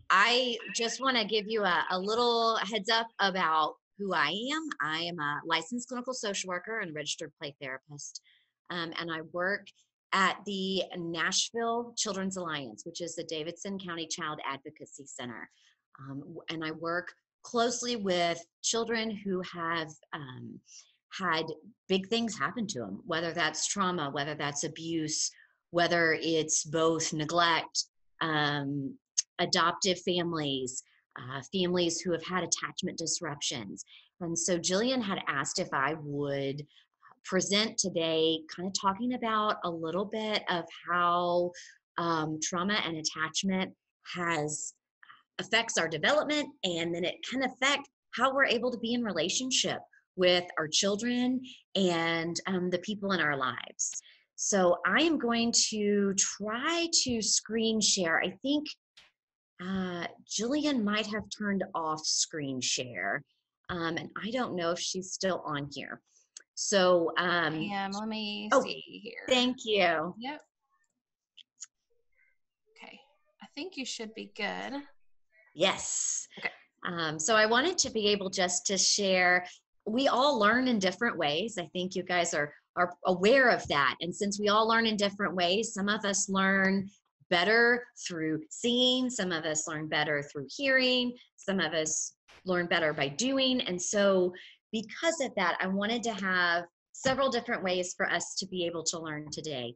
I just want to give you a little heads up about who I am. I am a licensed clinical social worker and registered play therapist. And I work at the Nashville Children's Alliance, which is the Davidson County Child Advocacy Center. And I work closely with children who have had big things happen to them, whether that's trauma, whether that's abuse, whether it's both neglect, um, adoptive families, families who have had attachment disruptions. And so Jillian had asked if I would present today, kind of talking about a little bit of how trauma and attachment has affects our development, and then it can affect how we're able to be in relationship with our children and the people in our lives. So I am going to try to screen share. I think Jillian might have turned off screen share, and I don't know if she's still on here. So, Let me oh, see here. thank you. Yep. Okay. I think you should be good. Yes. Okay. So I wanted to be able just to share. We all learn in different ways. I think you guys are aware of that. And since we all learn in different ways, some of us learn better through seeing, some of us learn better through hearing, some of us learn better by doing. And so because of that, I wanted to have several different ways for us to be able to learn today.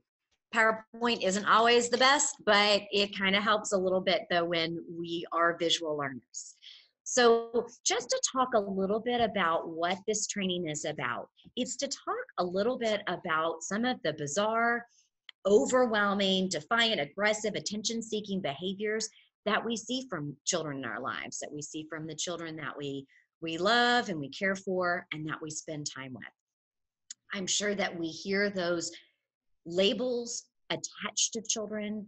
PowerPoint isn't always the best, but it kind of helps a little bit though when we are visual learners. So just to talk a little bit about what this training is about, it's to talk a little bit about some of the bizarre, overwhelming, defiant, aggressive, attention-seeking behaviors that we see from children in our lives, that we see from the children that we love and we care for and that we spend time with. I'm sure that we hear those labels attached to children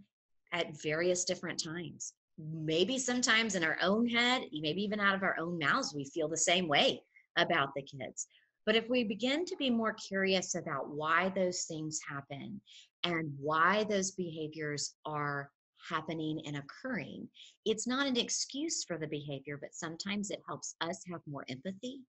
at various different times. Maybe sometimes in our own head, maybe even out of our own mouths, we feel the same way about the kids. But if we begin to be more curious about why those things happen and why those behaviors are happening and occurring, it's not an excuse for the behavior, but sometimes it helps us have more empathy.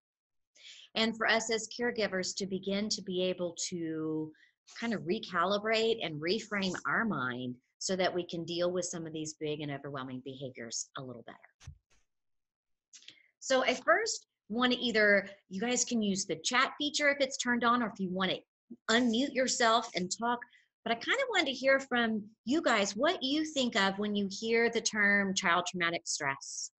And for us as caregivers to begin to be able to kind of recalibrate and reframe our mind so that we can deal with some of these big and overwhelming behaviors a little better. So I first want to either, you guys can use the chat feature if it's turned on, or if you want to unmute yourself and talk. But I kind of wanted to hear from you guys what you think of when you hear the term child traumatic stress.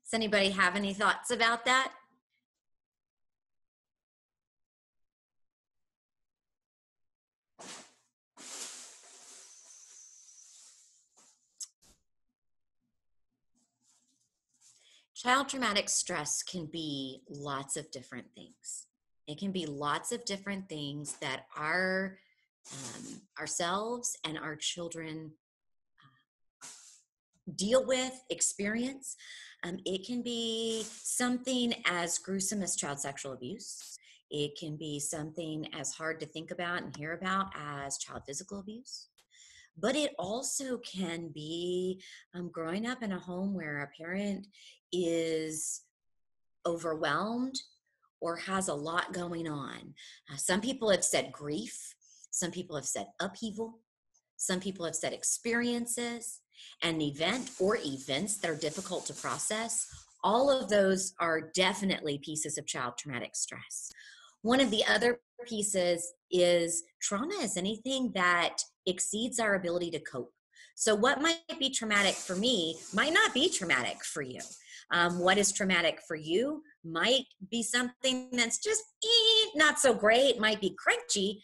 Does anybody have any thoughts about that? Child traumatic stress can be lots of different things. It can be lots of different things that ourselves and our children deal with, experience. It can be something as gruesome as child sexual abuse. It can be something as hard to think about and hear about as child physical abuse. But it also can be growing up in a home where a parent is overwhelmed or has a lot going on. Some people have said grief. Some people have said upheaval. Some people have said experiences, an event or events that are difficult to process. All of those are definitely pieces of child traumatic stress. One of the other pieces is trauma is anything that exceeds our ability to cope. So what might be traumatic for me might not be traumatic for you. What is traumatic for you might be something that's just not so great, might be crunchy,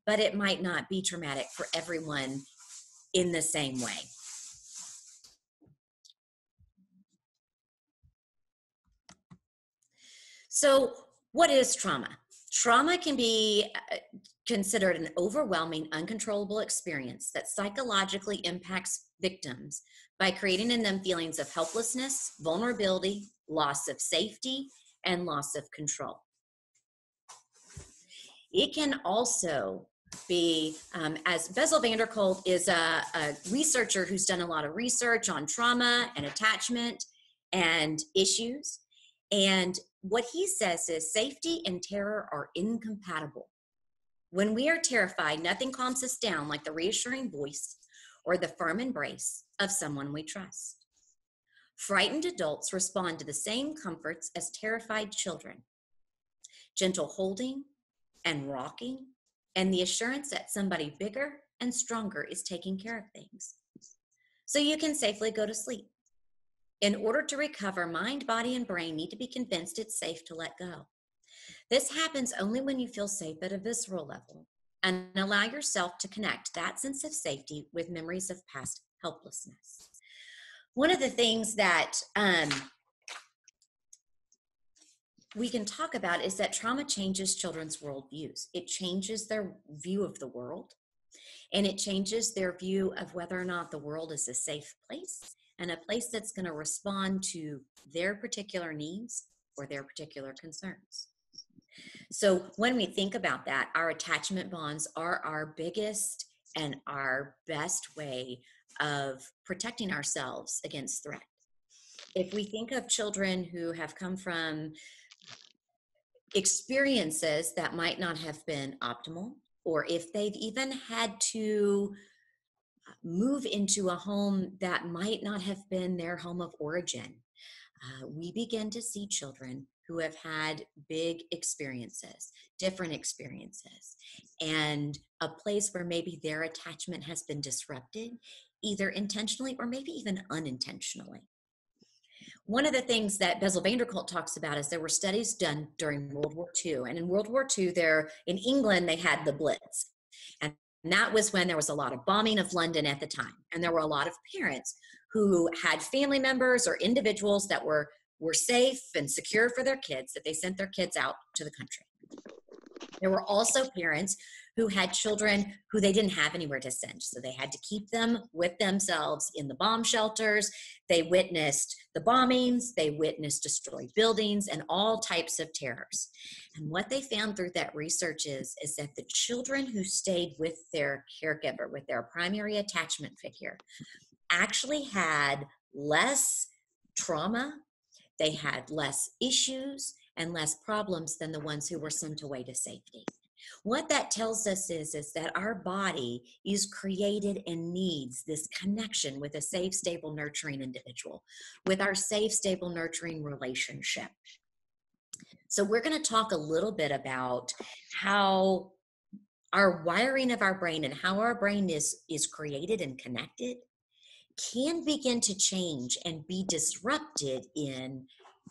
but it might not be traumatic for everyone in the same way. So what is trauma? Trauma can be considered an overwhelming, uncontrollable experience that psychologically impacts victims by creating in them feelings of helplessness, vulnerability, loss of safety, and loss of control. It can also be, as Bessel van der Kolk is a researcher who's done a lot of research on trauma and attachment and issues. And what he says is safety and terror are incompatible. When we are terrified, nothing calms us down like the reassuring voice or the firm embrace of someone we trust. Frightened adults respond to the same comforts as terrified children: gentle holding and rocking, and the assurance that somebody bigger and stronger is taking care of things, so you can safely go to sleep. In order to recover, mind, body, and brain need to be convinced it's safe to let go. This happens only when you feel safe at a visceral level and allow yourself to connect that sense of safety with memories of past helplessness. One of the things that we can talk about is that trauma changes children's worldviews. It changes their view of the world, and it changes their view of whether or not the world is a safe place and a place that's going to respond to their particular needs or their particular concerns. So when we think about that, our attachment bonds are our biggest and our best way of protecting ourselves against threat. If we think of children who have come from experiences that might not have been optimal, or if they've even had to move into a home that might not have been their home of origin, we begin to see children who have had big experiences, different experiences, and a place where maybe their attachment has been disrupted, either intentionally or maybe even unintentionally. One of the things that Bessel van der Kolk talks about is there were studies done during World War II. And in World War II, in England, they had the Blitz. And that was when there was a lot of bombing of London at the time. And there were a lot of parents who had family members or individuals that were safe and secure for their kids, that they sent their kids out to the country. There were also parents who had children who they didn't have anywhere to send. So they had to keep them with themselves in the bomb shelters. They witnessed the bombings, they witnessed destroyed buildings and all types of terrors. And what they found through that research is that the children who stayed with their caregiver, with their primary attachment figure, actually had less trauma, they had less issues and less problems than the ones who were sent away to safety. What that tells us is that our body is created and needs this connection with a safe, stable, nurturing individual, with our safe, stable, nurturing relationship. So we're going to talk a little bit about how our wiring of our brain and how our brain is created and connected can begin to change and be disrupted in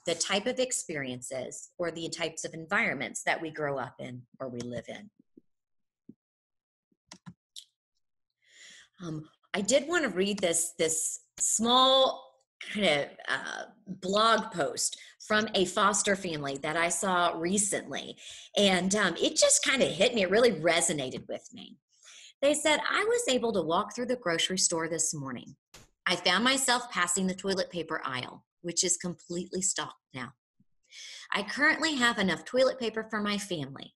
the type of experiences or the types of environments that we grow up in or we live in. I did want to read this small kind of blog post from a foster family that I saw recently. And it just kind of hit me. It really resonated with me. They said, I was able to walk through the grocery store this morning. I found myself passing the toilet paper aisle, which is completely stocked now. I currently have enough toilet paper for my family,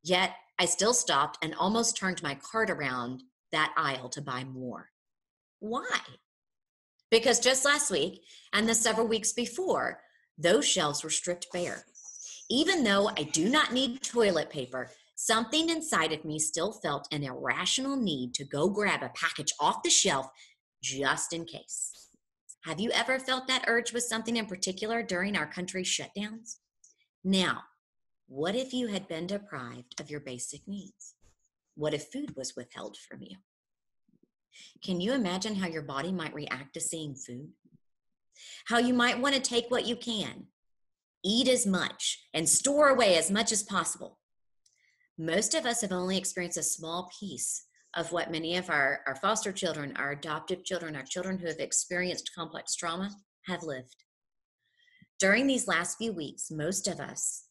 yet I still stopped and almost turned my cart around that aisle to buy more. Why? Because just last week and the several weeks before, those shelves were stripped bare. Even though I do not need toilet paper, something inside of me still felt an irrational need to go grab a package off the shelf just in case. Have you ever felt that urge with something in particular during our country's shutdowns? Now, what if you had been deprived of your basic needs? What if food was withheld from you? Can you imagine how your body might react to seeing food? How you might want to take what you can, eat as much, and store away as much as possible. Most of us have only experienced a small piece of what many of our foster children, our adoptive children, our children who have experienced complex trauma have lived. During these last few weeks, most of us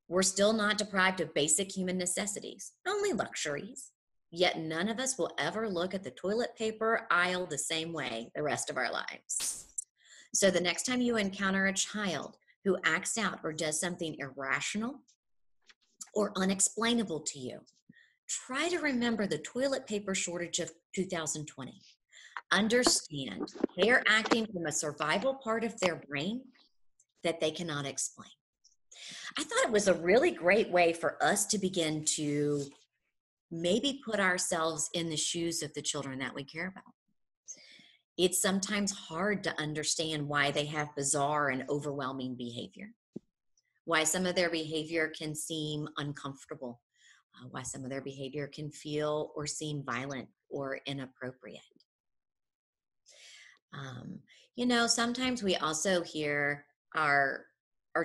We're still not deprived of basic human necessities, only luxuries. Yet none of us will ever look at the toilet paper aisle the same way the rest of our lives. So the next time you encounter a child who acts out or does something irrational or unexplainable to you, try to remember the toilet paper shortage of 2020. Understand they are acting from a survival part of their brain that they cannot explain. I thought it was a really great way for us to begin to maybe put ourselves in the shoes of the children that we care about. It's sometimes hard to understand why they have bizarre and overwhelming behavior, why some of their behavior can seem uncomfortable, why some of their behavior can feel or seem violent or inappropriate. Sometimes we also hear our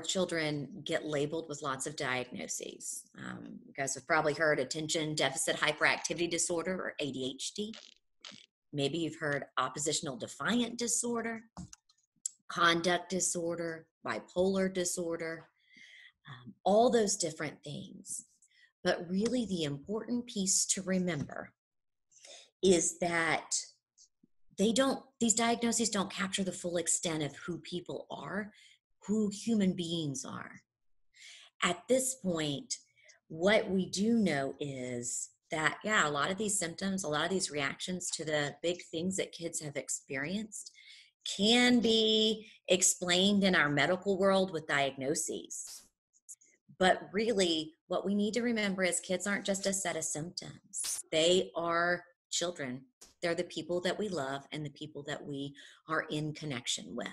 children get labeled with lots of diagnoses. You guys have probably heard attention deficit hyperactivity disorder, or ADHD. Maybe you've heard oppositional defiant disorder, conduct disorder, bipolar disorder, all those different things. But really the important piece to remember is that these diagnoses don't capture the full extent of who people are, who human beings are. At this point, what we do know is that, a lot of these symptoms, a lot of these reactions to the big things that kids have experienced can be explained in our medical world with diagnoses. But really, what we need to remember is kids aren't just a set of symptoms. They are children. They're the people that we love and the people that we are in connection with.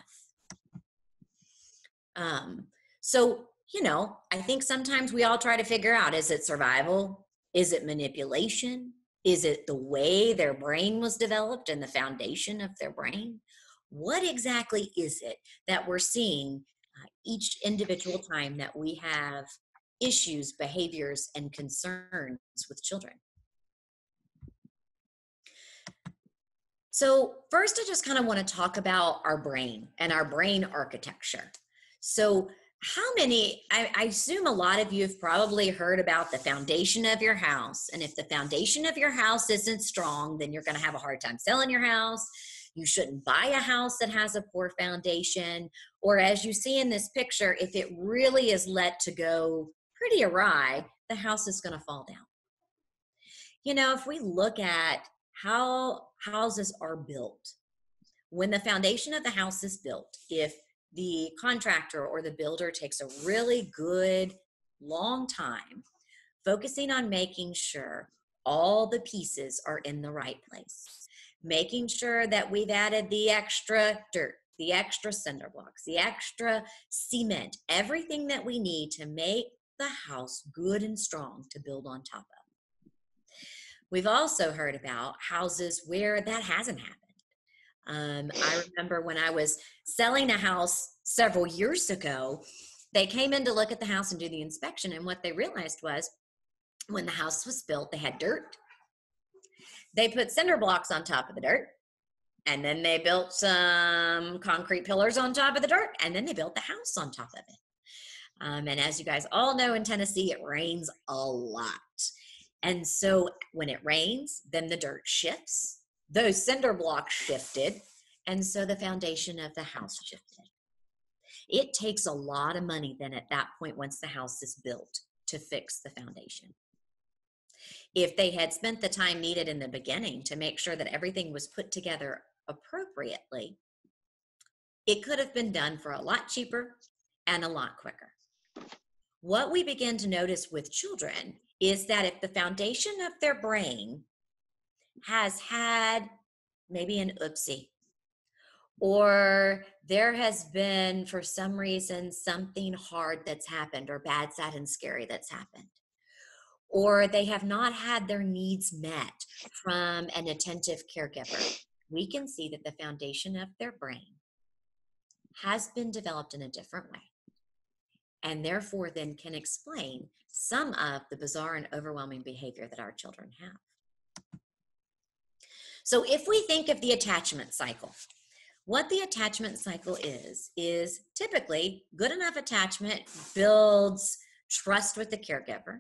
I think sometimes we all try to figure out, is it survival? Is it manipulation? Is it the way their brain was developed and the foundation of their brain? What exactly is it that we're seeing each individual time that we have issues, behaviors, and concerns with children? So first, I just kind of want to talk about our brain and our brain architecture. So I assume a lot of you have probably heard about the foundation of your house. And if the foundation of your house isn't strong, then you're going to have a hard time selling your house. You shouldn't buy a house that has a poor foundation. Or as you see in this picture, if it really is let to go pretty awry, the house is going to fall down. If we look at how houses are built, when the foundation of the house is built, if the contractor or the builder takes a really good long time focusing on making sure all the pieces are in the right place, making sure that we've added the extra dirt, the extra cinder blocks, the extra cement, everything that we need to make the house good and strong to build on top of. We've also heard about houses where that hasn't happened. I remember when I was selling a house several years ago, they came in to look at the house and do the inspection. And what they realized was when the house was built, they had dirt. They put cinder blocks on top of the dirt. And then they built some concrete pillars on top of the dirt. And then they built the house on top of it. And as you guys all know, in Tennessee, it rains a lot. And so when it rains, then the dirt shifts. Those cinder blocks shifted, and so the foundation of the house shifted. It takes a lot of money then at that point, once the house is built, to fix the foundation. If they had spent the time needed in the beginning to make sure that everything was put together appropriately, it could have been done for a lot cheaper and a lot quicker. What we begin to notice with children is that if the foundation of their brain has had maybe an oopsie, or there has been, for some reason, something hard that's happened, or bad, sad, and scary that's happened, or they have not had their needs met from an attentive caregiver, we can see that the foundation of their brain has been developed in a different way, and therefore then can explain some of the bizarre and overwhelming behavior that our children have. So if we think of the attachment cycle, what the attachment cycle is typically good enough attachment builds trust with the caregiver,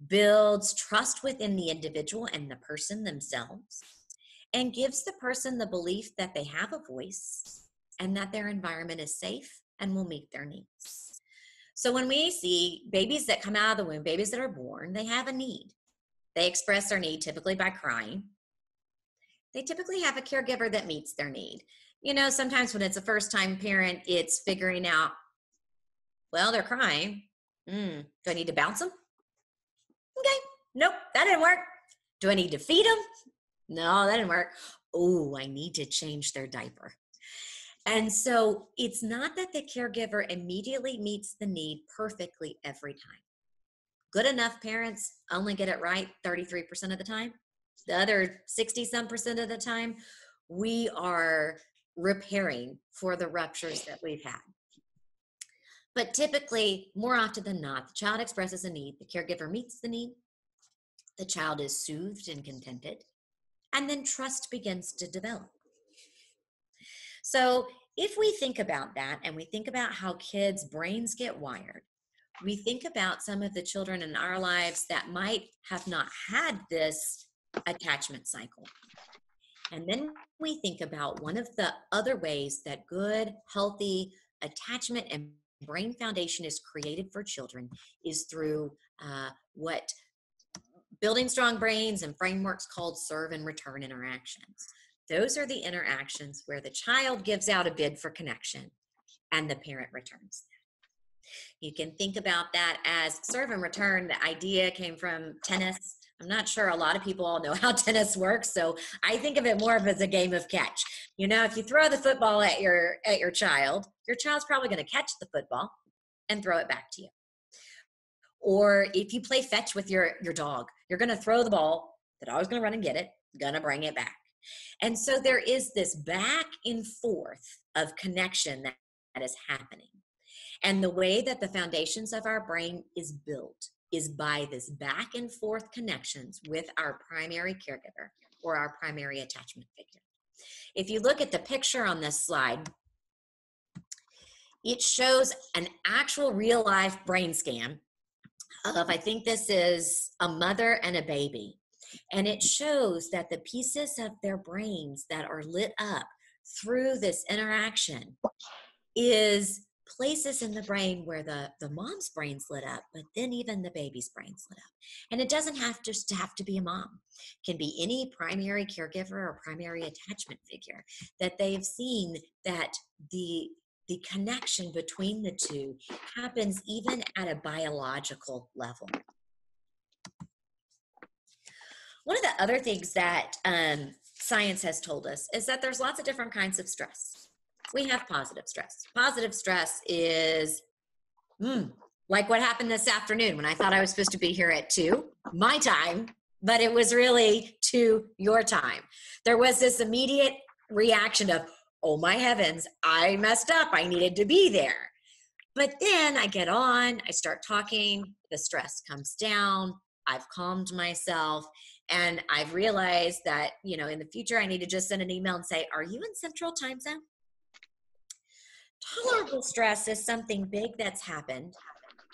builds trust within the individual and the person themselves, and gives the person the belief that they have a voice and that their environment is safe and will meet their needs. So when we see babies that come out of the womb, babies that are born, they have a need. They express their need typically by crying. They typically have a caregiver that meets their need. You know, sometimes when it's a first-time parent, it's figuring out, well, they're crying. Do I need to bounce them? Okay, nope, that didn't work. Do I need to feed them? No, that didn't work. Oh, I need to change their diaper. And so it's not that the caregiver immediately meets the need perfectly every time. Good enough parents only get it right 33% of the time. The other 60-some% of the time, we are repairing for the ruptures that we've had. But typically, more often than not, the child expresses a need, the caregiver meets the need, the child is soothed and contented, and then trust begins to develop. So if we think about that and we think about how kids' brains get wired, we think about some of the children in our lives that might have not had this attachment cycle. And then we think about one of the other ways that good, healthy attachment and brain foundation is created for children is through what building strong brains and frameworks called serve and return interactions. Those are the interactions where the child gives out a bid for connection and the parent returns. You can think about that as serve and return. The idea came from tennis. I'm not sure a lot of people all know how tennis works, so I think of it more of as a game of catch. You know, if you throw the football at your child's probably going to catch the football and throw it back to you. Or if you play fetch with your dog, you're going to throw the ball, the dog's going to run and get it, going to bring it back. And so there is this back and forth of connection that is happening. And the way that the foundations of our brain is built is by this back and forth connections with our primary caregiver or our primary attachment figure. If you look at the picture on this slide, it shows an actual real life brain scan of, I think this is a mother and a baby. And it shows that the pieces of their brains that are lit up through this interaction is places in the brain where the mom's brain's lit up, but then even the baby's brain's lit up. And it doesn't have to be a mom. It can be any primary caregiver or primary attachment figure that they've seen that the connection between the two happens even at a biological level. One of the other things that science has told us is that there's lots of different kinds of stress. We have positive stress. Positive stress is like what happened this afternoon when I thought I was supposed to be here at 2, my time, but it was really 2, your time. There was this immediate reaction of, oh my heavens, I messed up. I needed to be there. But then I get on, I start talking, the stress comes down, I've calmed myself, and I've realized that, you know, in the future, I need to just send an email and say, are you in Central Time Zone? Tolerable stress is something big that's happened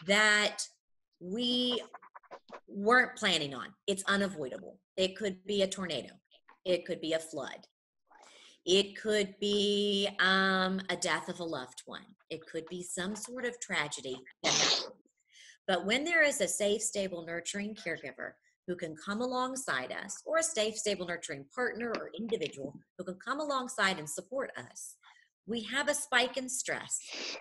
that we weren't planning on. It's unavoidable. It could be a tornado. It could be a flood. It could be a death of a loved one. It could be some sort of tragedy that happens. But when there is a safe, stable, nurturing caregiver who can come alongside us, or a safe, stable, nurturing partner or individual who can come alongside and support us, we have a spike in stress,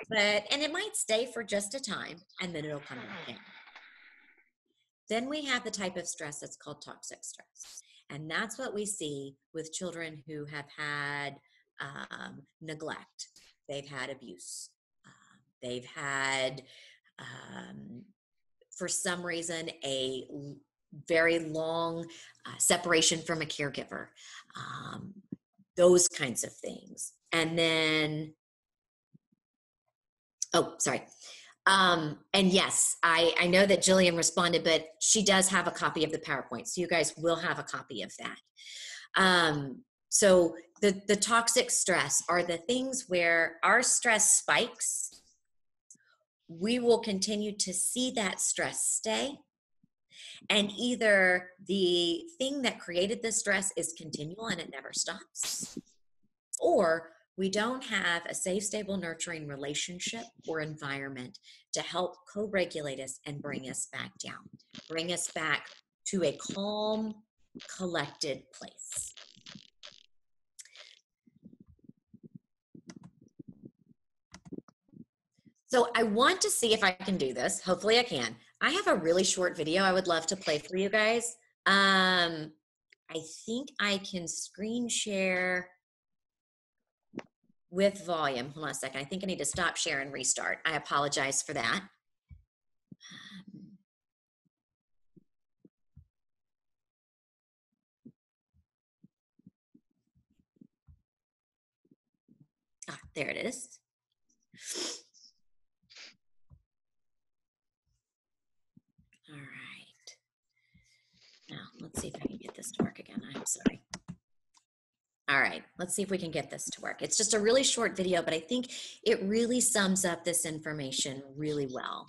and it might stay for just a time, and then it'll come back down. Then we have the type of stress that's called toxic stress. And that's what we see with children who have had neglect. They've had abuse. They've had, for some reason, a very long separation from a caregiver. Those kinds of things. And then, and yes, I know that Jillian responded, but she does have a copy of the PowerPoint. So you guys will have a copy of that. So the toxic stress are the things where our stress spikes we will continue to see that stress stay. And either the thing that created the stress is continual and it never stops, or we don't have a safe, stable, nurturing relationship or environment to help co-regulate us and bring us back down, bring us back to a calm, collected place. So I want to see if I can do this. Hopefully I can. I have a really short video I would love to play for you guys. I think I can screen share with volume. Hold on a second. I think I need to stop share and restart. I apologize for that. There it is. All right. Now, let's see if I can get this to work again. I'm sorry. All right, let's see if we can get this to work. It's just a really short video, but I think it really sums up this information really well.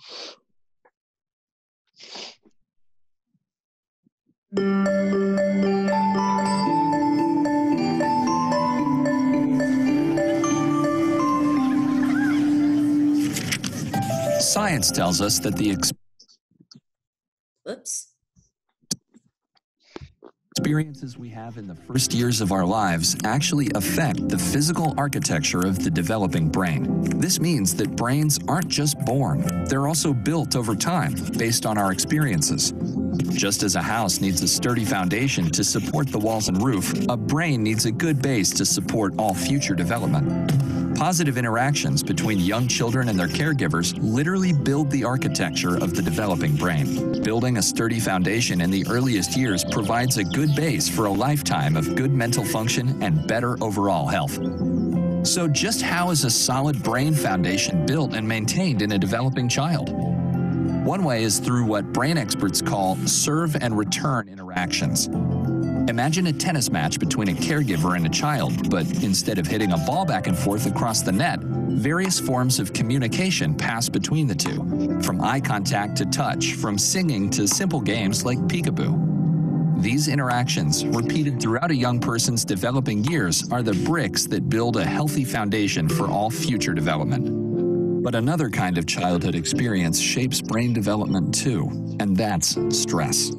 Science tells us that the experiences we have in the first years of our lives actually affect the physical architecture of the developing brain. This means that brains aren't just born, they're also built over time based on our experiences. Just as a house needs a sturdy foundation to support the walls and roof, a brain needs a good base to support all future development. Positive interactions between young children and their caregivers literally build the architecture of the developing brain. Building a sturdy foundation in the earliest years provides a good base for a lifetime of good mental function and better overall health. So just how is a solid brain foundation built and maintained in a developing child? One way is through what brain experts call serve and return interactions. Imagine a tennis match between a caregiver and a child, but instead of hitting a ball back and forth across the net, various forms of communication pass between the two, from eye contact to touch, from singing to simple games like peekaboo. These interactions, repeated throughout a young person's developing years, are the bricks that build a healthy foundation for all future development. But another kind of childhood experience shapes brain development too, and that's stress.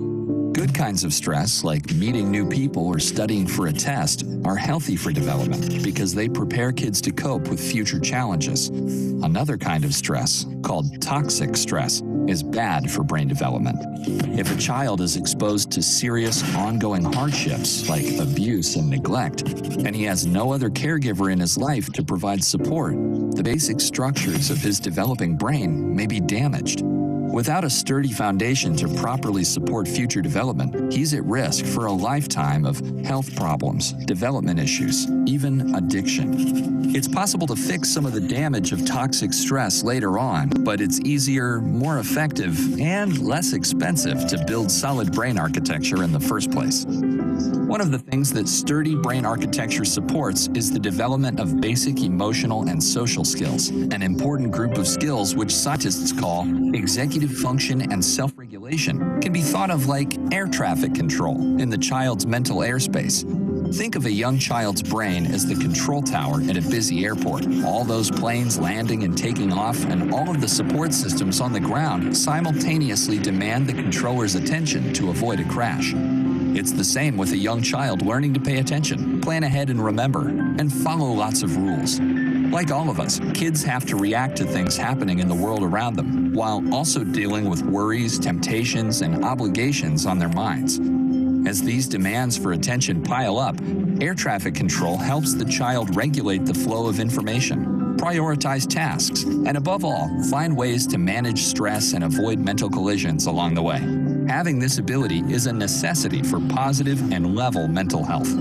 Good kinds of stress, like meeting new people or studying for a test, are healthy for development because they prepare kids to cope with future challenges. Another kind of stress, called toxic stress, is bad for brain development. If a child is exposed to serious, ongoing hardships like abuse and neglect, and he has no other caregiver in his life to provide support, the basic structures of his developing brain may be damaged. Without a sturdy foundation to properly support future development, he's at risk for a lifetime of health problems, development issues, even addiction. It's possible to fix some of the damage of toxic stress later on, but it's easier, more effective, and less expensive to build solid brain architecture in the first place. One of the things that sturdy brain architecture supports is the development of basic emotional and social skills, an important group of skills which scientists call executive function and self-regulation, can be thought of like air traffic control in the child's mental airspace. Think of a young child's brain as the control tower at a busy airport. All those planes landing and taking off and all of the support systems on the ground simultaneously demand the controller's attention to avoid a crash. It's the same with a young child learning to pay attention, plan ahead and remember, and follow lots of rules. Like all of us, kids have to react to things happening in the world around them, while also dealing with worries, temptations, and obligations on their minds. As these demands for attention pile up, air traffic control helps the child regulate the flow of information, prioritize tasks, and above all, find ways to manage stress and avoid mental collisions along the way. Having this ability is a necessity for positive and level mental health.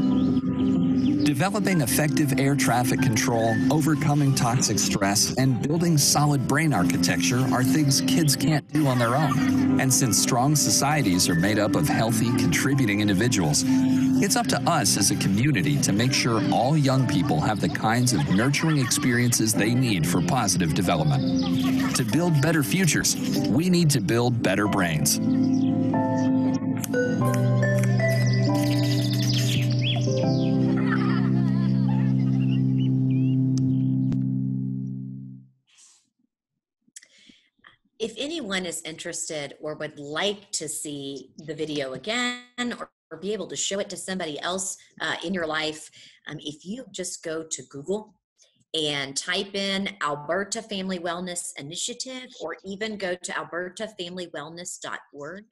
Developing effective air traffic control, overcoming toxic stress, and building solid brain architecture are things kids can't do on their own. And since strong societies are made up of healthy, contributing individuals, It's up to us as a community to make sure all young people have the kinds of nurturing experiences they need for positive development. To build better futures, we need to build better brains. If anyone is interested or would like to see the video again or be able to show it to somebody else in your life, if you just go to Google and type in Alberta Family Wellness Initiative, or even go to albertafamilywellness.org,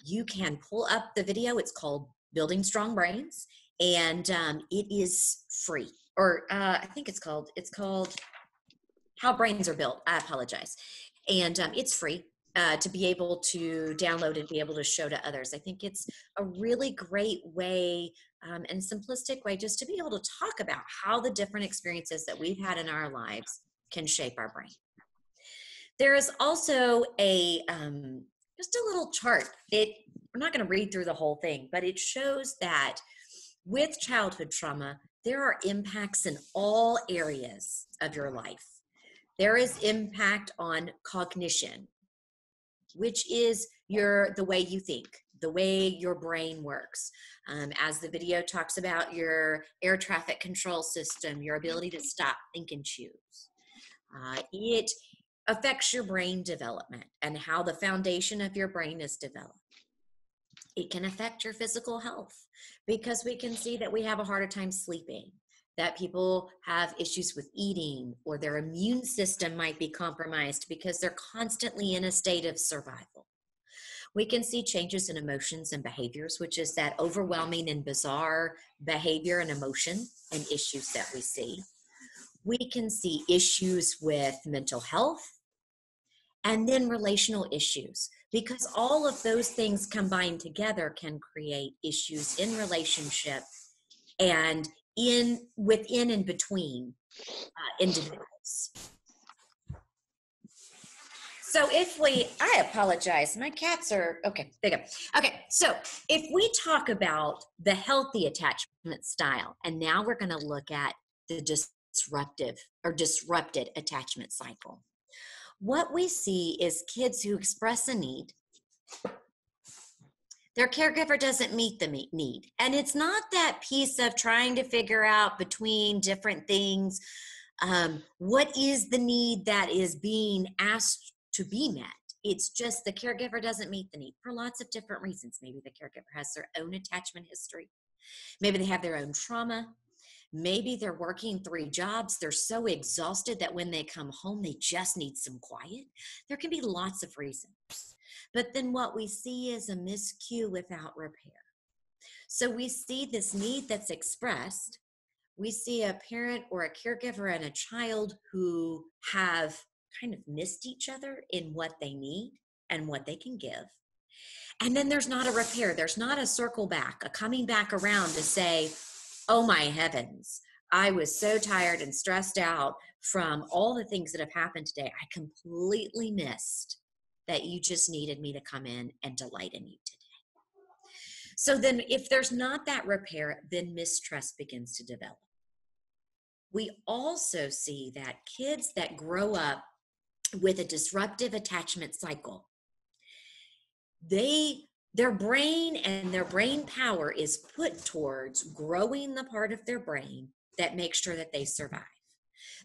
you can pull up the video. It's called Building Strong Brains, and it is free. Or I think it's called How Brains Are Built. I apologize. And it's free to be able to download and be able to show to others. I think it's a really great way and simplistic way just to be able to talk about how the different experiences that we've had in our lives can shape our brain. There is also a just a little chart. I'm not going to read through the whole thing, but it shows that with childhood trauma, there are impacts in all areas of your life. There is impact on cognition, which is the way you think, the way your brain works. As the video talks about your air traffic control system, your ability to stop, think, and choose. It affects your brain development and how the foundation of your brain is developed. It can affect your physical health because we can see that we have a harder time sleeping, that people have issues with eating, or their immune system might be compromised because they're constantly in a state of survival. We can see changes in emotions and behaviors, which is that overwhelming and bizarre behavior and emotion and issues that we see. We can see issues with mental health and then relational issues, because all of those things combined together can create issues in relationship and within and between individuals. So I apologize, my cats are, okay, there you go. Okay, so if we talk about the healthy attachment style, and now we're gonna look at the disrupted attachment cycle. What we see is kids who express a need, their caregiver doesn't meet the need. And it's not that piece of trying to figure out between different things, what is the need that is being asked to be met. It's just the caregiver doesn't meet the need for lots of different reasons. Maybe the caregiver has their own attachment history. Maybe they have their own trauma. Maybe they're working 3 jobs. They're so exhausted that when they come home, they just need some quiet. There can be lots of reasons. But then what we see is a miscue without repair. So we see this need that's expressed. We see a parent or a caregiver and a child who have kind of missed each other in what they need and what they can give. And then there's not a repair. There's not a circle back, a coming back around to say, oh my heavens, I was so tired and stressed out from all the things that have happened today. I completely missed that you just needed me to come in and delight in you today. So then if there's not that repair, then mistrust begins to develop. We also see that kids that grow up with a disruptive attachment cycle, their brain and their brain power is put towards growing the part of their brain that makes sure that they survive.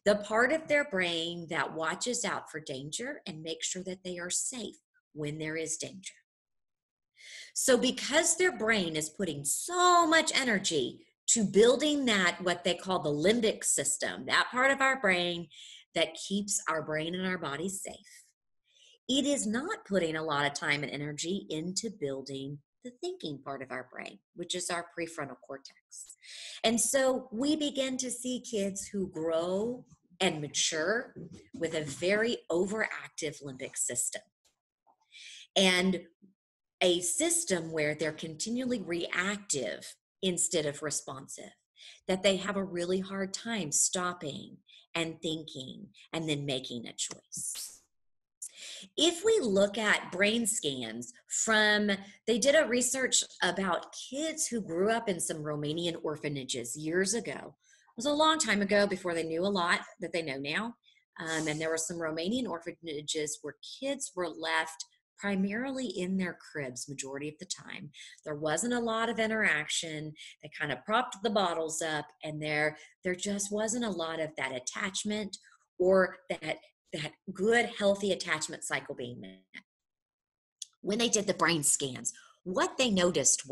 The part of their brain that watches out for danger and makes sure that they are safe when there is danger. So because their brain is putting so much energy to building that, what they call the limbic system, that part of our brain that keeps our brain and our body safe, it is not putting a lot of time and energy into building the thinking part of our brain, which is our prefrontal cortex. And so we begin to see kids who grow and mature with a very overactive limbic system, and a system where they're continually reactive instead of responsive, that they have a really hard time stopping and thinking and then making a choice. If we look at brain scans they did a research about kids who grew up in some Romanian orphanages years ago. It was a long time ago, before they knew a lot that they know now. And there were some Romanian orphanages where kids were left primarily in their cribs majority of the time. There wasn't a lot of interaction. They kind of propped the bottles up, and there just wasn't a lot of that attachment or that good, healthy attachment cycle being met. When they did the brain scans, what they noticed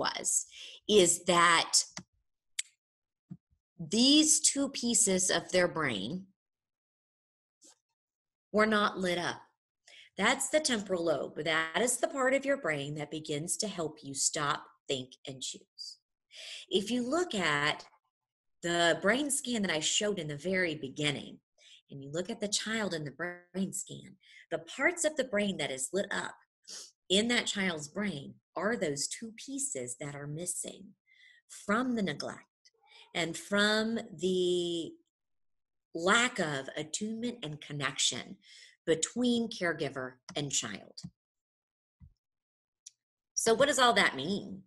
is that these two pieces of their brain were not lit up. That's the temporal lobe. That is the part of your brain that begins to help you stop, think, and choose. If you look at the brain scan that I showed in the very beginning, and you look at the child in the brain scan, the parts of the brain that is lit up in that child's brain are those two pieces that are missing from the neglect and from the lack of attunement and connection between caregiver and child. So what does all that mean?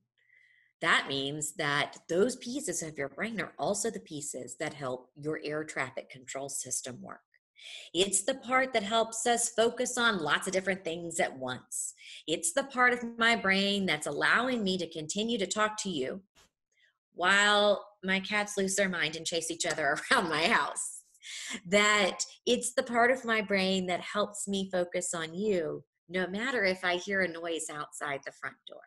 That means that those pieces of your brain are also the pieces that help your air traffic control system work. It's the part that helps us focus on lots of different things at once. It's the part of my brain that's allowing me to continue to talk to you while my cats lose their mind and chase each other around my house. That it's the part of my brain that helps me focus on you, no matter if I hear a noise outside the front door.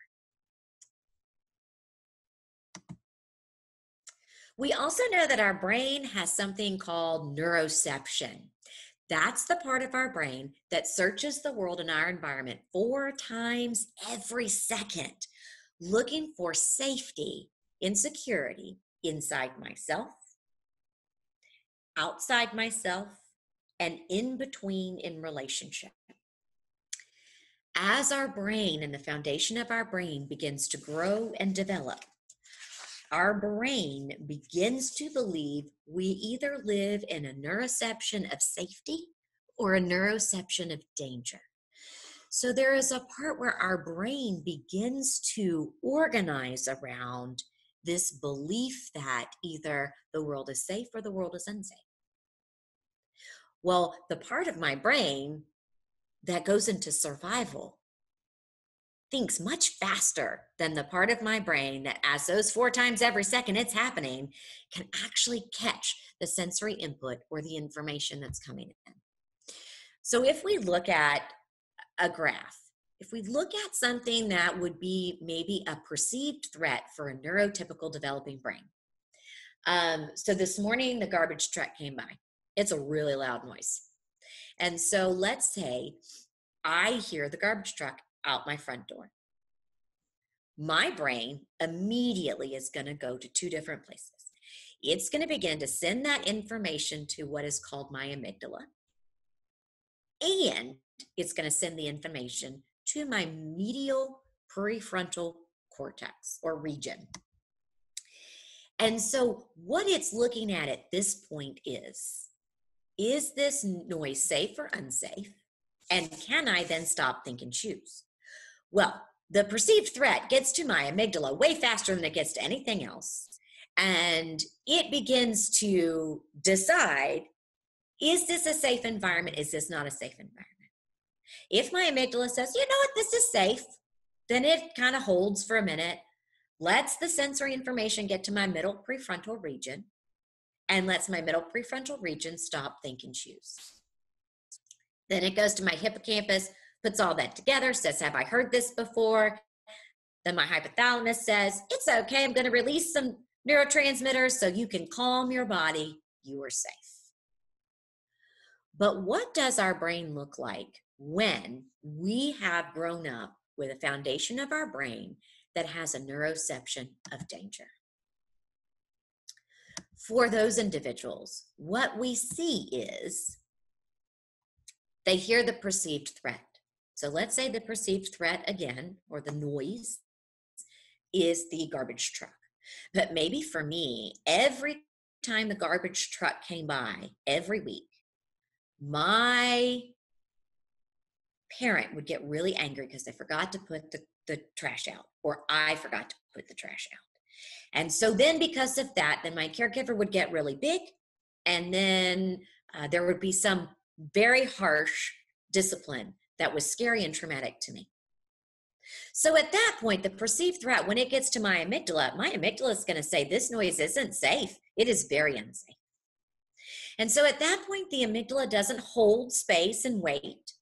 We also know that our brain has something called neuroception. That's the part of our brain that searches the world and our environment 4 times every second, looking for safety and security inside myself, outside myself, and in between in relationship. As our brain and the foundation of our brain begins to grow and develop, our brain begins to believe we either live in a neuroception of safety or a neuroception of danger. So there is a part where our brain begins to organize around this belief that either the world is safe or the world is unsafe. Well, the part of my brain that goes into survival thinks much faster than the part of my brain that, as those 4 times every second it's happening, can actually catch the sensory input or the information that's coming in. So if we look at a graph, if we look at something that would be maybe a perceived threat for a neurotypical developing brain. So this morning, the garbage truck came by. It's a really loud noise. And so let's say I hear the garbage truck out my front door. My brain immediately is going to go to 2 different places. It's going to begin to send that information to what is called my amygdala. And it's going to send the information to my medial prefrontal cortex or region. And so what it's looking at this point is this noise safe or unsafe? And can I then stop, think, and choose? Well, the perceived threat gets to my amygdala way faster than it gets to anything else. And it begins to decide, is this a safe environment? Is this not a safe environment? If my amygdala says, you know what, this is safe, then it kind of holds for a minute, lets the sensory information get to my middle prefrontal region, and lets my middle prefrontal region stop, think, and choose. Then it goes to my hippocampus, puts all that together, says, have I heard this before? Then my hypothalamus says, it's okay, I'm going to release some neurotransmitters so you can calm your body, you are safe. But what does our brain look like when we have grown up with a foundation of our brain that has a neuroception of danger? For those individuals, what we see is they hear the perceived threat. So let's say the perceived threat again, or the noise, is the garbage truck. But maybe for me, every time the garbage truck came by every week, my parent would get really angry because they forgot to put the trash out, or I forgot to put the trash out. And so then because of that, then my caregiver would get really big, and then there would be some very harsh discipline that was scary and traumatic to me. So at that point, the perceived threat, when it gets to my amygdala is going to say, this noise isn't safe. It is very unsafe. And so at that point, the amygdala doesn't hold space and wait.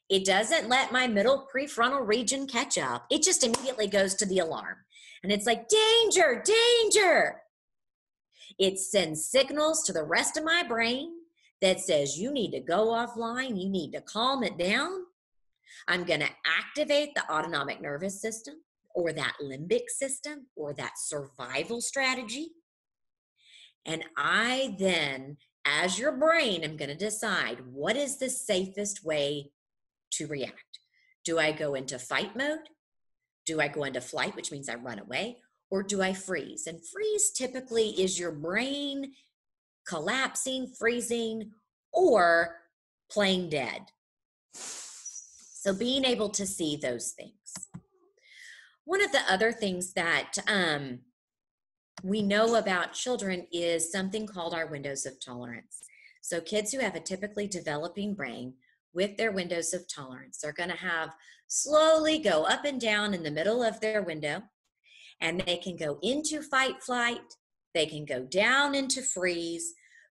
It doesn't let my middle prefrontal region catch up. It just immediately goes to the alarm. And it's like, danger, danger. It sends signals to the rest of my brain that says, you need to go offline. You need to calm it down. I'm going to activate the autonomic nervous system, or that limbic system, or that survival strategy. And I then, as your brain, am going to decide what is the safest way to react. Do I go into fight mode? Do I go into flight, which means I run away? Or do I freeze? And freeze typically is your brain collapsing, freezing, or playing dead. So being able to see those things. One of the other things that we know about children is something called our windows of tolerance. So kids who have a typically developing brain with their windows of tolerance are going to have slowly go up and down in the middle of their window, and they can go into fight flight, they can go down into freeze,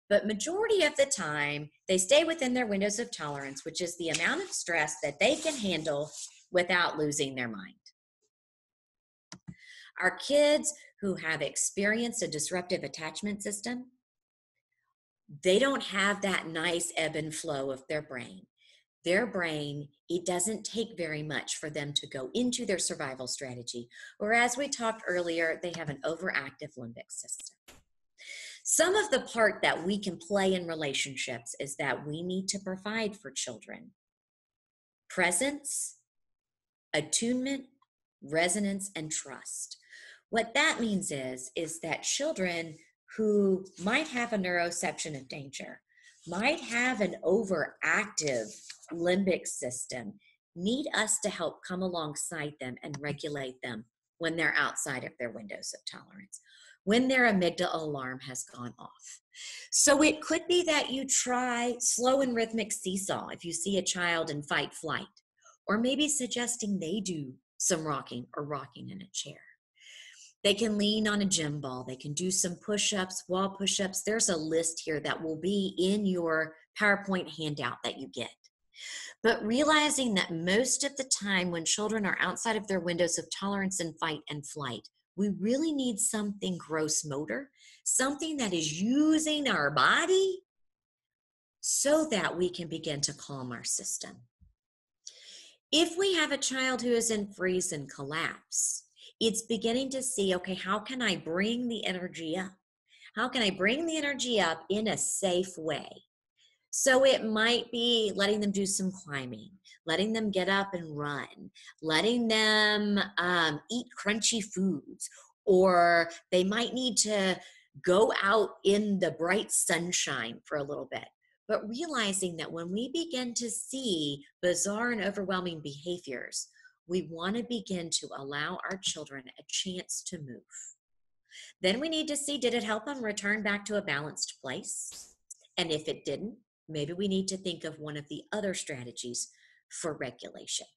but majority of the time they stay within their windows of tolerance, which is the amount of stress that they can handle without losing their mind. Our kids who have experienced a disruptive attachment system, they don't have that nice ebb and flow of their brain. Their brain, it doesn't take very much for them to go into their survival strategy. Or as we talked earlier, they have an overactive limbic system. Some of the part that we can play in relationships is that we need to provide for children presence, attunement, resonance, and trust. What that means is that children who might have a neuroception of danger, might have an overactive limbic system, need us to help come alongside them and regulate them when they're outside of their windows of tolerance, when their amygdala alarm has gone off. So it could be that you try slow and rhythmic seesaw if you see a child in fight flight, or maybe suggesting they do some rocking or rocking in a chair. They can lean on a gym ball. They can do some push-ups, wall push-ups. There's a list here that will be in your PowerPoint handout that you get. But realizing that most of the time when children are outside of their windows of tolerance in fight and flight, we really need something gross motor, something that is using our body so that we can begin to calm our system. If we have a child who is in freeze and collapse, it's beginning to see, okay, how can I bring the energy up? How can I bring the energy up in a safe way? So it might be letting them do some climbing, letting them get up and run, letting them eat crunchy foods, or they might need to go out in the bright sunshine for a little bit. But realizing that when we begin to see bizarre and overwhelming behaviors, we want to begin to allow our children a chance to move. Then we need to see, did it help them return back to a balanced place? And if it didn't, maybe we need to think of one of the other strategies for regulation.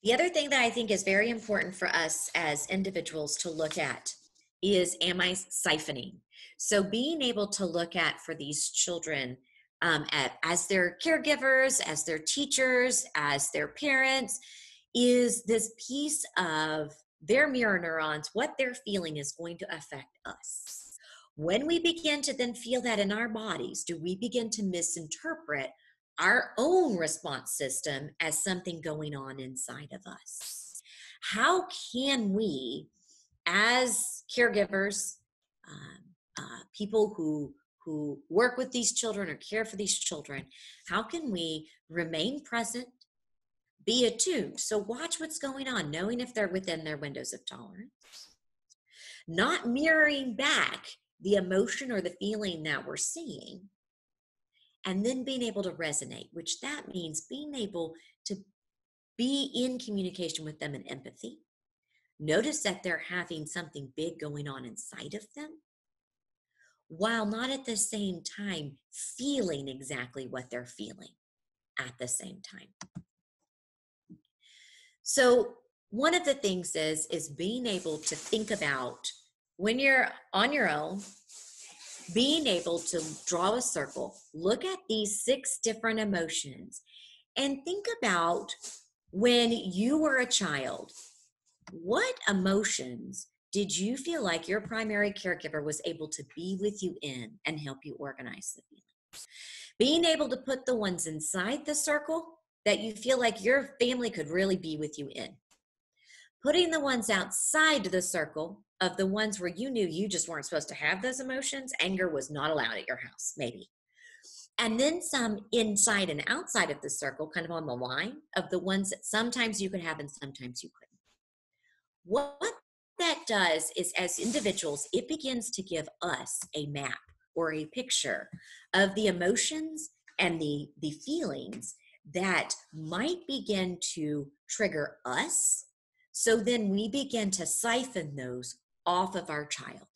The other thing that I think is very important for us as individuals to look at is, am I siphoning? So being able to look at for these children as their caregivers, as their teachers, as their parents, is this piece of their mirror neurons, what they're feeling is going to affect us. When we begin to then feel that in our bodies, do we begin to misinterpret our own response system as something going on inside of us? How can we, as caregivers, people who work with these children or care for these children, how can we remain present, be attuned? So watch what's going on, knowing if they're within their windows of tolerance, not mirroring back the emotion or the feeling that we're seeing, and then being able to resonate, which that means being able to be in communication with them and empathy. Notice that they're having something big going on inside of them, while not at the same time feeling exactly what they're feeling at the same time. So one of the things is being able to think about, when you're on your own, being able to draw a circle, look at these 6 different emotions, and think about when you were a child, what emotions did you feel like your primary caregiver was able to be with you in and help you organize the feelings? Being able to put the ones inside the circle that you feel like your family could really be with you in. Putting the ones outside the circle of the ones where you knew you just weren't supposed to have those emotions. Anger was not allowed at your house, maybe. And then some inside and outside of the circle, kind of on the line of the ones that sometimes you could have and sometimes you couldn't. What that does is, as individuals, it begins to give us a map or a picture of the emotions and the feelings that might begin to trigger us. So then we begin to siphon those off of our child.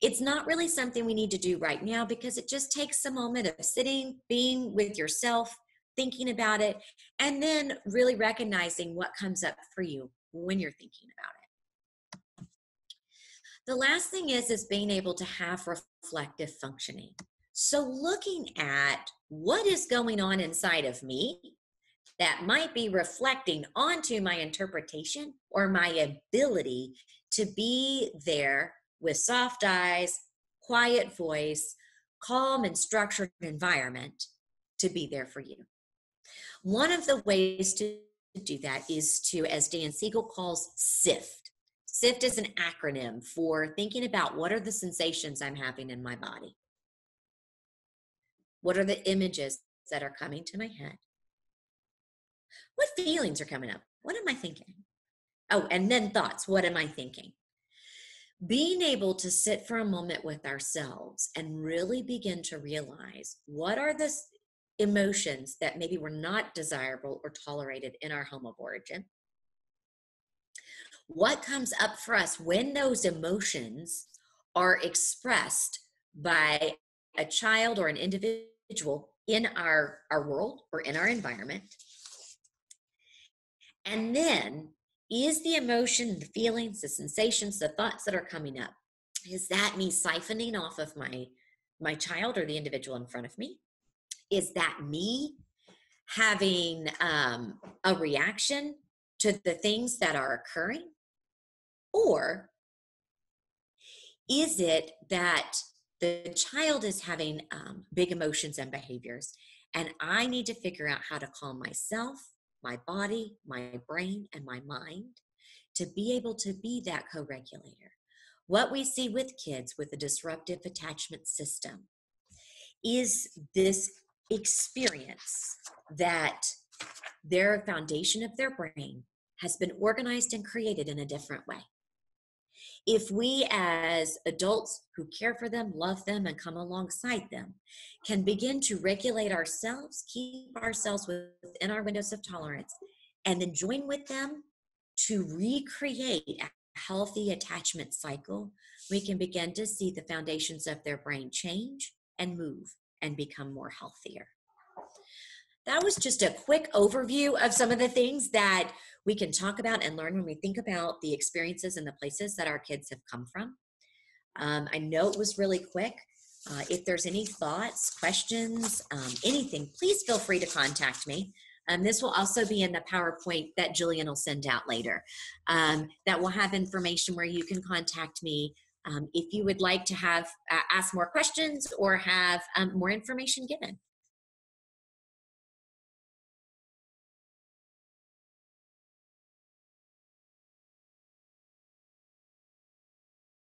It's not really something we need to do right now, because it just takes a moment of sitting, being with yourself, thinking about it, and then really recognizing what comes up for you when you're thinking about it. The last thing is being able to have reflective functioning. So looking at what is going on inside of me that might be reflecting onto my interpretation or my ability to be there with soft eyes, quiet voice, calm and structured environment to be there for you. One of the ways to do that is to, as Dan Siegel calls, SIFT. SIFT is an acronym for thinking about what are the sensations I'm having in my body. What are the images that are coming to my head? What feelings are coming up? What am I thinking? Oh, and then thoughts. What am I thinking? Being able to sit for a moment with ourselves and really begin to realize what are the emotions that maybe were not desirable or tolerated in our home of origin. What comes up for us when those emotions are expressed by a child or an individual in our world or in our environment? And then, is the emotion, the feelings, the sensations, the thoughts that are coming up, is that me siphoning off of my child or the individual in front of me? Is that me having a reaction to the things that are occurring? Or is it that the child is having big emotions and behaviors, and I need to figure out how to calm myself, my body, my brain, and my mind to be able to be that co-regulator? What we see with kids with a disruptive attachment system is this experience that their foundation of their brain has been organized and created in a different way. If we as adults who care for them, love them, and come alongside them can begin to regulate ourselves, keep ourselves within our windows of tolerance, and then join with them to recreate a healthy attachment cycle, we can begin to see the foundations of their brain change and move and become more healthier. That was just a quick overview of some of the things that we can talk about and learn when we think about the experiences and the places that our kids have come from. I know it was really quick. If there's any thoughts, questions, anything, please feel free to contact me. This will also be in the PowerPoint that Jillian will send out later. That will have information where you can contact me if you would like to have ask more questions or have more information given.